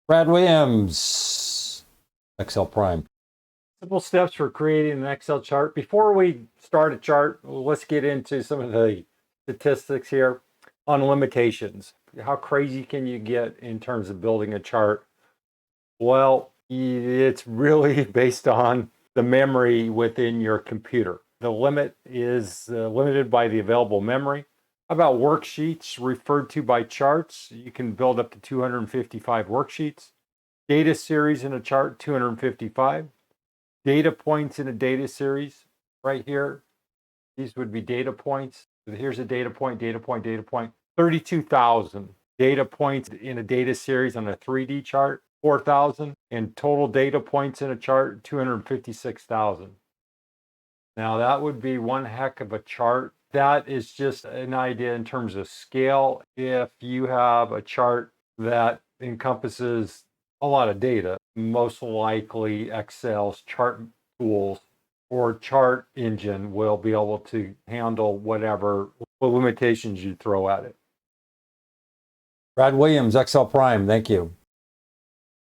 Brad Williams, Excel Prime. Simple steps for creating an Excel chart. Before we start a chart, let's get into some of the statistics here on limitations. How crazy can you get in terms of building a chart? Well, it's really based on the memory within your computer. The limit is limited by the available memory. How about worksheets referred to by charts? You can build up to 255 worksheets. Data series in a chart, 255. Data points in a data series right here. These would be data points. Here's a data point, data point, data point. 32,000 data points in a data series on a 3D chart, 4,000. And total data points in a chart, 256,000. Now that would be one heck of a chart. That is just an idea in terms of scale. If you have a chart that encompasses a lot of data, most likely Excel's chart tools or chart engine will be able to handle whatever limitations you throw at it. Brad Williams, Excel Prime, thank you.